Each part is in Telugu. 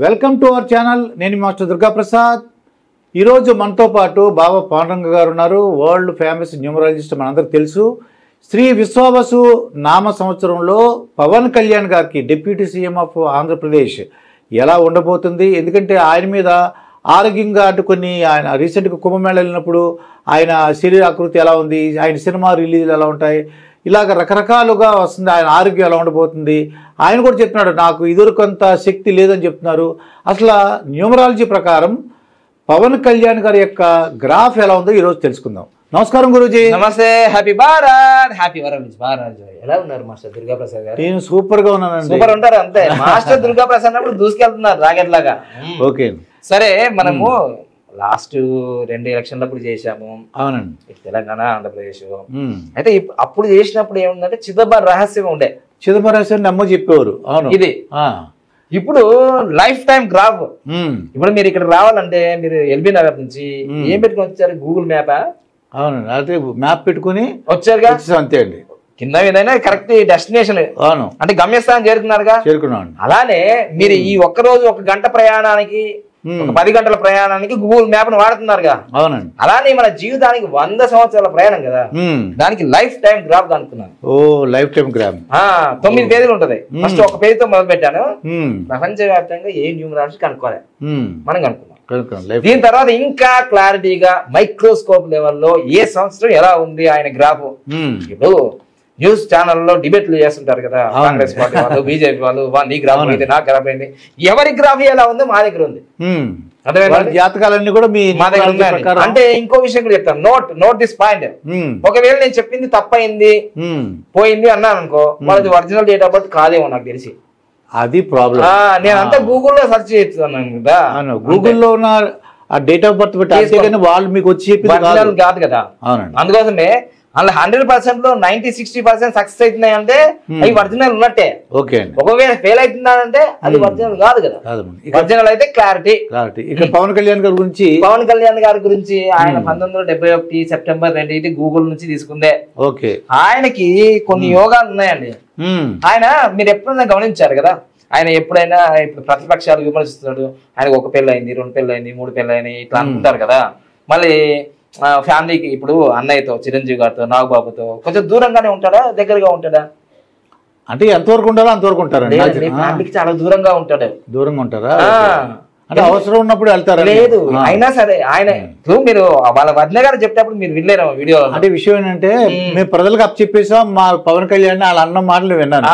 Welcome to our channel. నేను మాస్టర్ దుర్గా ప్రసాద్. ఈరోజు మనతో పాటు బాబా పాండురంగ గారు ఉన్నారు. వరల్డ్ ఫేమస్ న్యూమరాలజిస్ట్, మనందరికి తెలుసు. శ్రీ విశ్వావసు నామ సంవత్సరంలో పవన్ కళ్యాణ్ గారికి డిప్యూటీ సీఎం ఆఫ్ ఆంధ్రప్రదేశ్ ఎలా ఉండబోతుంది, ఎందుకంటే ఆయన మీద ఆరోగ్యంగా కొన్ని ఆయన రీసెంట్గా కుంభమేళ వెళ్ళినప్పుడు ఆయన శరీర ఆకృతి ఎలా ఉంది, ఆయన సినిమా రిలీజ్లు ఎలా ఉంటాయి, ఇలాగ రకరకాలుగా వస్తుంది. ఆయన ఆరోగ్యం ఎలా ఉండబోతుంది ఆయన కూడా చెప్తున్నాడు. నాకు ఇదివరకంత శక్తి లేదని చెప్తున్నారు. అసలు న్యూమరాలజీ ప్రకారం పవన్ కళ్యాణ్ గారి యొక్క గ్రాఫ్ ఎలా ఉందో ఈరోజు తెలుసుకుందాం. నమస్కారం గురూజీ. నమస్తే. హ్యాపీ భారత్. హ్యాపీ భారత్. ఎలా ఉన్నారు మాస్టర్ దుర్గా ప్రసాద్ గారు? నేను సూపర్ గా ఉన్నానండి. సూపర్ ఉంటారు అంతే. మాస్టర్ దుర్గా ప్రసాద్ అన్నప్పుడు దూసుకెళ్తున్నారు రాకెట్ లాగా. ఓకే సరే, మనము లాస్ట్ 2 ఎలక్షన్లప్పుడు చేశాము. అవునండి. తెలంగాణ, ఆంధ్రప్రదేశ్. అయితే అప్పుడు చేసినప్పుడు ఏముందంటే చిదంబరం రహస్యం ఉండే. చిదంబరం రహస్యం నమ్మ చెప్పేవారు. అవును. ఇది ఇప్పుడు లైఫ్ టైం గ్రాఫ్. ఇప్పుడు మీరు ఇక్కడ రావాలంటే మీరు ఎల్బీ నగర్ నుంచి ఏం పెట్టుకుని వచ్చారు? గూగుల్ మ్యాపా? అవునండి. అదే మ్యాప్ పెట్టుకుని వచ్చారుగా. అంతే అండి. కింద ఏదైనా కరెక్ట్ డెస్టినేషన్. అవును. అంటే గమ్యస్థానం చేరుకున్నారుగా. చేరుకున్నాను. అలానే మీరు ఈ ఒక్క రోజు 1 గంట ప్రయాణానికి, 10 గంటల ప్రయాణానికి గూగుల్ మ్యాప్ ను వాడుతున్నారుగా. అవునండి. అలానే మన జీవితానికి 100 సంవత్సరాల ప్రయాణం కదా, దానికి లైఫ్ టైం గ్రాఫ్ కనుక్కున్నాను. ఓ లైఫ్ టైం గ్రాఫ్ 9 పేజీలు ఉంటది. ఫస్ట్ 1 పేజీతో మొదలు పెట్టాను. ప్రపంచవ్యాప్తంగా ఏ న్యూమరాలజీ కనుక్కోవాలి, మనం కనుక్కున్నాం. దీని తర్వాత ఇంకా క్లారిటీగా మైక్రోస్కోప్ లెవెల్లో ఏ సంవత్సరం ఎలా ఉంది ఆయన గ్రాఫ్. ఇప్పుడు న్యూస్ ఛానల్లో డిబేట్లు చేస్తుంటారు కదా, కాంగ్రెస్ పార్టీ వాళ్ళు, బీజేపీ వాళ్ళు, నీ గ్రాఫ్ అయింది, నా గ్రాఫ్ అయింది. ఎవరి గ్రాఫ్ ఎలా ఉందో మా దగ్గర ఉంది. జాతకాలన్నీ కూడా మా దగ్గర ఉన్నాయి. అంటే ఇంకో విషయం కూడా చెప్తాను. Note this point. ఒకవేళ నేను చెప్పింది తప్పైంది, పోయింది అన్నాను అనుకో, వాళ్ళది ఒరిజినల్ డేట్ ఆఫ్ బర్త్ కాదేమో నాకు తెలిసి. అది ప్రాబ్లం. నేను అంతా గూగుల్లో సెర్చ్ చేస్తున్నాను కదా. గూగుల్లో ఉన్న డేట్ ఆఫ్ బర్త్ బట్టి వాళ్ళు మీకు వచ్చి కాదు కదా. అందుకోసమే అందులో 100% లో 90-60% సక్సెస్ అవుతున్నాయి అంటే అవి ఒరిజినల్ ఉన్నట్టే. ఒకవేళ ఫెయిల్ అవుతున్నానంటే అది ఒరిజినల్ కాదు కదా. ఒరిజినల్ అయితే క్లారిటీ. ఇక పవన్ కళ్యాణ్ గారి గురించి ఆయన 1971 సెప్టెంబర్ 2 గూగుల్ నుంచి తీసుకుందే. ఆయనకి కొన్ని యోగాలు ఉన్నాయండి. ఆయన మీరు ఎప్పుడైనా గమనించారు కదా, ఆయన ఎప్పుడైనా ఇప్పుడు ప్రతిపక్షాలు విమర్శిస్తున్నాడు. ఆయనకు 1 పెళ్ళి అయింది, 2 పెళ్ళి అయింది, 3 పెళ్ళి అయినాయి ఇట్లా అనుకుంటారు కదా. మళ్ళీ ఫ్యామిలీకి ఇప్పుడు అన్నయ్యతో, చిరంజీవి గారితో, నాగబాబుతో కొంచెం దూరంగానే ఉంటాడా, దగ్గరగా ఉంటాడా? అంటే ఎంతవరకు ఉండాలో అంతవరకు ఉంటారండి. ఫ్యామిలీకి చాలా దూరంగా ఉంటాడు. దూరంగా ఉంటారా? అంటే అవసరం ఉన్నప్పుడు వెళ్తారా? లేదు, అయినా సరే ఆయన మీరు వాళ్ళ వదిన గారు చెప్పేటప్పుడు మీరు వినలేరు వీడియో. అంటే విషయం ఏంటంటే మేము ప్రజలకు అప్ చెప్పేసాం, మా పవన్ కళ్యాణ్ వాళ్ళ అన్న మాటలు విన్నాను.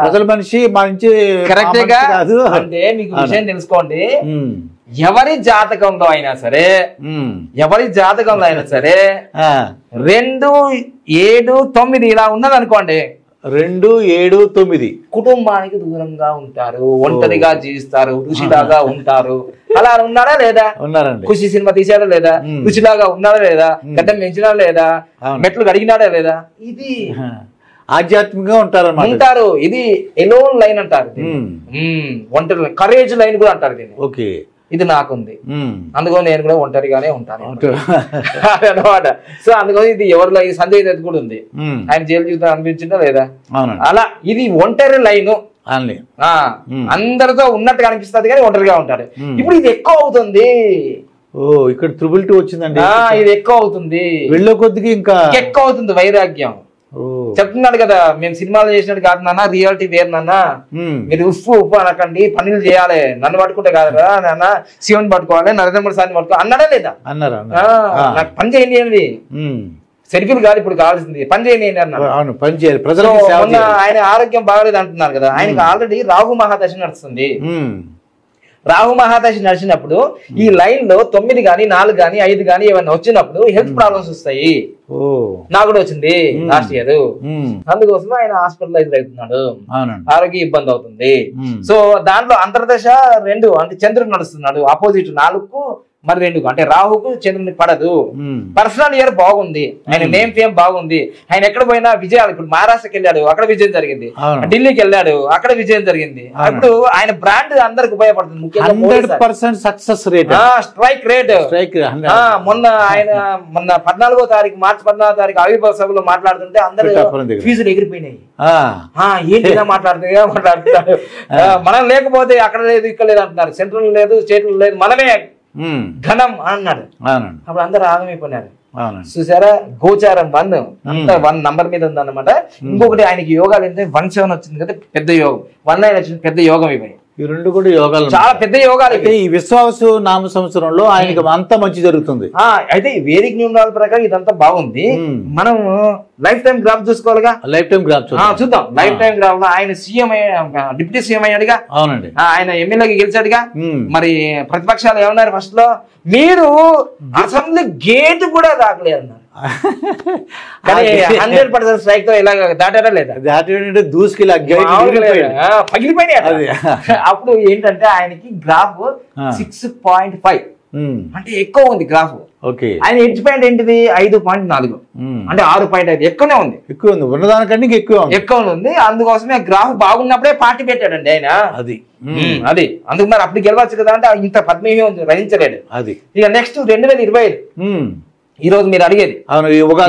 ప్రజల మనిషి మా నుంచి కరెక్ట్ గా కాదు అంటే మీకు విషయం తెలుసుకోండి. ఎవరి జాతకంలో అయినా సరే 2, 7, 9 ఇలా ఉన్నది అనుకోండి. 2, 7, 9 కుటుంబానికి దూరంగా ఉంటారు, ఒంటరిగా జీవిస్తారు, ఋషిలాగా ఉంటారు. అలా ఉన్నారా లేదా? ఉన్నారండి. ఖుషి సినిమా తీసాడా లేదా? ఋషిలాగా ఉన్నాడా లేదా? గడ్డం పెంచినా లేదా? మెట్లు కడిగినాడా లేదా? ఇది ఆధ్యాత్మికంగా ఉంటారు. ఇది ఎలోన్ లైన్ అంటారు, ఒంటరి కరేజ్ లైన్ కూడా అంటారు దీన్ని. ఇది నాకుంది, అందుకో నేను కూడా ఒంటరిగానే ఉంటాను అనమాట. సో అందుకని ఇది ఎవరిలో ఈ సంజయ్ దత్ కూడా ఉంది. ఆయన జైలు జీవితం అనిపించిందా లేదా? అలా ఇది ఒంటరి లైన్. అందరితో ఉన్నట్టుగా అనిపిస్తుంది కానీ ఒంటరిగా ఉంటాడు. ఇప్పుడు ఇది ఎక్కువ అవుతుంది. ఇక్కడ ట్రిపుల్ 2 వచ్చిందండి. ఇది ఎక్కువ అవుతుంది, వెళ్ళే కొద్దిగా ఇంకా ఎక్కువ అవుతుంది వైరాగ్యం. చెప్తున్నాడు కదా, మేము సినిమాలు చేసినట్టు కాదు నాన్న, రియాలిటీ వేరు నాన్న. మీరు ఉప్పు అనకండి, పనులు చేయాలి. నన్ను పట్టుకుంటే కాదు కదా నాన్న, శివుని పట్టుకోవాలి, నరేంద్ర మోడీ సార్ని పట్టుకోవాలి అన్నాడా లేదా? నాకు పని చేయండి, సెల్ఫీలు కాదు ఇప్పుడు కావాల్సింది, పని చేయండి అన్నారు. ఆయన ఆరోగ్యం బాగలేదు అంటున్నారు కదా. ఆయనకి ఆల్రెడీ రాహు మహాదశ నడుస్తుంది. రాహు మహాదశ నడిచినప్పుడు ఈ లైన్ లో 9 గానీ 4 గానీ 5 గానీ ఏమైనా వచ్చినప్పుడు హెల్త్ ప్రాబ్లమ్స్ వస్తాయి. నాకు కూడా వచ్చింది లాస్ట్ ఇయర్. అందుకోసం ఆయన హాస్పిటలైజ్ అవుతున్నాడు, ఆరోగ్య ఇబ్బంది అవుతుంది. సో దాంట్లో అంతర్దశ 2 అంటే చంద్రుడు నడుస్తున్నాడు. ఆపోజిట్ 4కు మరి 2 అంటే రాహుకు చంద్రునికి పడదు. పర్సనల్ ఇయర్ బాగుంది, ఆయన నేమ్ ఫేమ్ బాగుంది, ఆయన ఎక్కడ పోయినా విజయాలు. ఇప్పుడు మహారాష్ట్రకి వెళ్ళాడు, అక్కడ విజయం జరిగింది. ఢిల్లీకి వెళ్ళాడు, అక్కడ విజయం జరిగింది. ఇప్పుడు ఆయన బ్రాండ్ అందరికి ఉపయోగపడుతుంది. ముఖ్యంగా సక్సెస్ రేట్, స్ట్రైక్ రేట్. మొన్న 14వ తారీఖు మార్చి 14వ తారీఖు ఆవిర్భావ సభలో మాట్లాడుతుంటే అందరూ ఫీజులు ఎగిరిపోయినాయి. ఏంటిగా మాట్లాడుతున్నారు, మనం లేకపోతే అక్కడ లేదు ఇక్కడ లేదు అంటున్నారు, సెంట్రల్ లేదు స్టేట్ లేదు, మనమే ఘనం అన్నాడు. అప్పుడు అందరూ ఆగమైపోయినారు. చూసారా, గోచారం 1 అంతా 1 నంబర్ మీద ఉంది అన్నమాట. ఇంకొకటి ఆయనకి యోగాలు ఏంటంటే 17 వచ్చింది కదా, పెద్ద యోగం. 19 వచ్చింది, పెద్ద యోగం. ఇవి ఈ 2 కూడా యోగాలు, చాలా పెద్ద యోగాలు. అయితే ఈ విశ్వావసు నామ సంవత్సరంలో ఆయనకి అంతా మంచి జరుగుతుంది. అయితే వేదిక న్యూమరాల ప్రకారం ఇదంతా బాగుంది. మనం లైఫ్ టైం గ్రాఫ్ చూసుకోవాలిగా. లైఫ్ టైం గ్రాఫ్ చూద్దాం. లైఫ్ టైం గ్రాఫ్ లో ఆయన సీఎం డిప్యూటీ సీఎం అయ్యాడుగా. అవునండి. ఆయన ఎమ్మెల్యేకి గెలిచాడుగా. మరి ప్రతిపక్షాలు ఏమన్నారు ఫస్ట్ లో, మీరు అసెంబ్లీ గేట్ కూడా దాకలేరు అన్నారు. కానీ 100% స్ట్రైక్ తో ఇలా దాటారా లేదా? దాటి దూసుకి పగిలిపోయినాయి. అప్పుడు ఏంటంటే ఆయనకి గ్రాఫ్ 6.5 అంటే ఎక్కువ ఉంది గ్రాఫ్. ఆయన ఎడ్జ్ పాయింట్ ఏంటిది 5.4 అంటే 6.5 ఎక్కువనే ఉంది. ఎక్కువ ఉంది, ఉన్నదానికంటే ఎక్కువ ఉంది. అందుకోసమే గ్రాఫ్ బాగున్నప్పుడే పార్టీ పెట్టాడండి ఆయన. అది అందుకు మరి అప్పుడు గెలవచ్చు కదా అంటే ఇంత పద్మవ్యూహం రచించలేడు. అది ఇక నెక్స్ట్ 2025 ఈ రోజు మీరు అడిగేది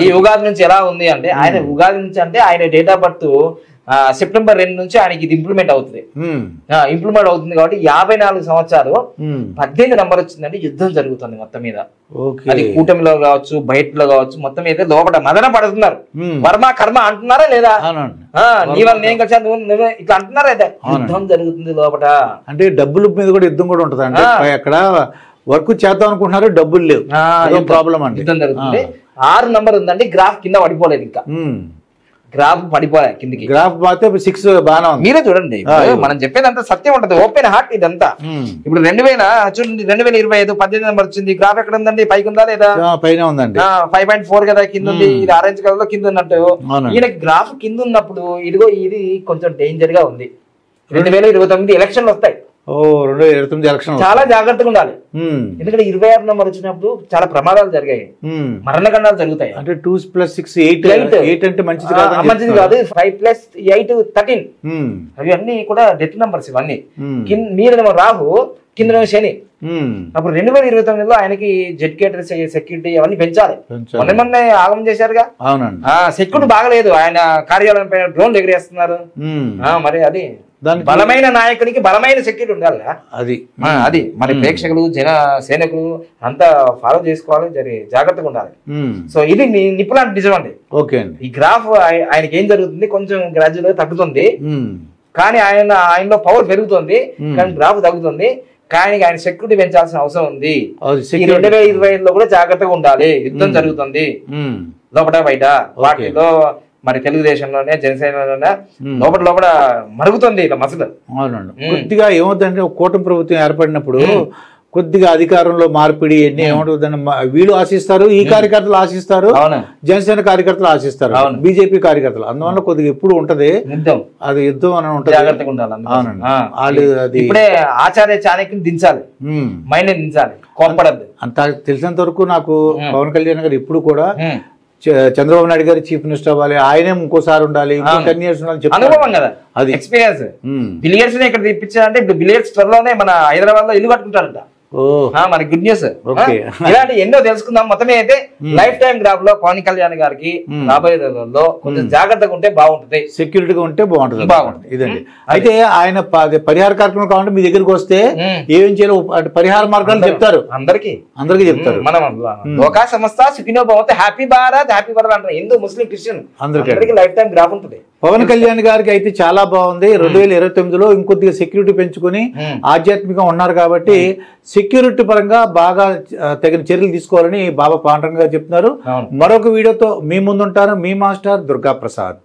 ఈ ఉగాది నుంచి ఎలా ఉంది అంటే, ఆయన ఉగాది నుంచి అంటే ఆయన డేట్ ఆఫ్ బర్త్ సెప్టెంబర్ 2 నుంచి ఆయనకి ఇది ఇంప్లిమెంట్ అవుతుంది. ఇంప్లిమెంట్ అవుతుంది కాబట్టి 54 సంవత్సరాలు 18 నంబర్ వచ్చిందంటే యుద్ధం జరుగుతుంది మొత్తం మీద. అది కూటమిలో కావచ్చు, బయటలో కావచ్చు, మొత్తం మీద లోపల మదన పడుతున్నారు. వర్మ కర్మ అంటున్నారా లేదా? నీ వల్ల నేను కలిసి నువ్వు ఇట్లా అంటున్నారా లేదా? యుద్ధం జరుగుతుంది లోపల. అంటే డబ్బుల మీద కూడా యుద్ధం కూడా ఉంటుంది. అంటే అక్కడ వర్క్ చేద్దాం అనుకుంటున్నారు, డబ్బులు లేవు, ప్రాబ్లం అండి. యుద్ధం జరుగుతుంది. 6 నంబర్ ఉందండి. గ్రాఫ్ కింద పడిపోలేదు, ఇంకా గ్రాఫ్ పడిపోలే కిందికి. గ్రాఫ్ పోతే 6 బాగా ఉంది. మీరే చూడండి, మనం చెప్పేదంతా సత్యం ఉంటది, ఓపెన్ హార్ట్ ఇదంతా. ఇప్పుడు 2000 చూడండి, 2025 18 నెంబర్ వచ్చింది. గ్రాఫ్ ఎక్కడ ఉందండి? పైకి ఉందా లేదా? పైన ఉందండి. 5.4 కదా కింద ఉంది. ఇది ఆరెంజ్ కలర్ లో కింద ఉన్నట్టు. ఈయనకి గ్రాఫ్ కింద ఉన్నప్పుడు ఇదిగో ఇది కొంచెం డేంజర్ గా ఉంది. 2029 ఎలక్షన్లు వస్తాయి. 2029 ఎలక్షన్ చాలా జాగ్రత్తగా ఉండాలి. ఎందుకంటే 26 నెంబర్ వచ్చినప్పుడు చాలా ప్రమాదాలు జరిగాయి, మరణగండాలు జరుగుతాయి. అంటే 2+6 8 అంటే మంచిది కాదు. 5+8 13 అవి అన్ని కూడా డెత్ నెంబర్స్. ఇవన్నీ మీరేమో రాహు, కింద శని. అప్పుడు 2029లో ఆయనకి జెడ్ కేటర్ సెక్యూరిటీ అవన్నీ పెంచాలి. మొన్న ఆగమం చేశారుగా. సెక్యూరిటీ బాగలేదు. ఆయన కార్యాలయం పైన డ్రోన్లు ఎగిరేస్తున్నారు. మరి అది బలమైన నాయకునికి బలమైన సెక్యూరిటీ ఉండాలి. అది మరి ప్రేక్షకులు, సేనకులు అంతా ఫాలో చేసుకోవాలి, జాగ్రత్తగా ఉండాలి. సో ఇది నిపుణులు నిజం అండి. ఈ గ్రాఫ్ ఆయనకి ఏం జరుగుతుంది, కొంచెం గ్రాడ్యువల్ గా తగ్గుతుంది, కానీ ఆయనలో పవర్ పెరుగుతుంది, కానీ గ్రాఫ్ తగ్గుతుంది. కానీ ఆయన సెక్యూరిటీ పెంచాల్సిన అవసరం ఉంది. 2025లో కూడా జాగ్రత్తగా ఉండాలి. యుద్ధం జరుగుతుంది లోపల బయట. వాటిలో మరి తెలుగుదేశంలోనే, జనసేనలోనే లోపల మరుగుతుంది ఇలా మసలు. అవునండి. కొద్దిగా ఏమవుతుందంటే కూటమి ప్రభుత్వం ఏర్పడినప్పుడు కొద్దిగా అధికారంలో మార్పిడి ఎన్ని ఏమంటుందని వీళ్ళు ఆశిస్తారు, ఈ కార్యకర్తలు ఆశిస్తారు, జనసేన కార్యకర్తలు ఆశిస్తారు, బీజేపీ కార్యకర్తలు. అందువల్ల కొద్దిగా ఎప్పుడు ఉంటది అది యుద్ధం అని ఉంటది. జాగ్రత్తగా ఉండాలి. అవునండి. ఇప్పుడే ఆచార్య చాణక్యుని దించాలి, మైండ్ దించాలి, కోపడద్దు. అంత తెలిసినంత వరకు నాకు పవన్ కళ్యాణ్ గారు ఎప్పుడు కూడా చంద్రబాబు నాయుడు గారు చీఫ్ మినిస్టర్ అవ్వాలి, ఆయనే ఇంకోసారి ఉండాలి, 10 years ఉండాలి. అనుభవం కదా, అది ఎక్స్పీరియన్స్. బిలియర్స్ ఇక్కడ తెప్పించారంటే ఇప్పుడు బిలియర్స్ త్వరలోనే మన హైదరాబాద్ లో ఇల్లు కట్టుకుంటారంట. మరి గుడ్ న్యూస్. ఇలాంటి ఎన్నో తెలుసుకుందాం. మొత్తమే అయితే లైఫ్ టైం గ్రాఫ్ లో పవన్ కళ్యాణ్ గారికి రాబోయే రోజుల్లో కొంచెం జాగ్రత్తగా ఉంటే బాగుంటుంది, సెక్యూరిటీగా ఉంటే బాగుంటుంది. ఇదండి. అయితే ఆయన పరిహార కార్యక్రమం కావాలంటే మీ దగ్గరికి వస్తే ఏం చేయాలో పరిహార మార్గాలు చెప్తారు, అందరికీ చెప్తారు. మనం లోకా సంస్థ సుఖినో భవతు, హ్యాపీ భారత్, హ్యాపీ భారత్ అంటారు. హిందూ, ముస్లిం, క్రిస్టియన్ అందరికీ లైఫ్ టైం గ్రాఫ్ ఉంటుంది. పవన్ కళ్యాణ్ గారికి అయితే చాలా బాగుంది. 2029లో ఇంకొద్దిగా సెక్యూరిటీ పెంచుకుని ఆధ్యాత్మికంగా ఉన్నారు కాబట్టి సెక్యూరిటీ పరంగా బాగా తగిన చర్యలు తీసుకోవాలని బాబా పాండురంగ గారు చెప్తున్నారు. మరొక వీడియోతో మీ ముందుంటాను. మీ మాస్టర్ దుర్గా ప్రసాద్.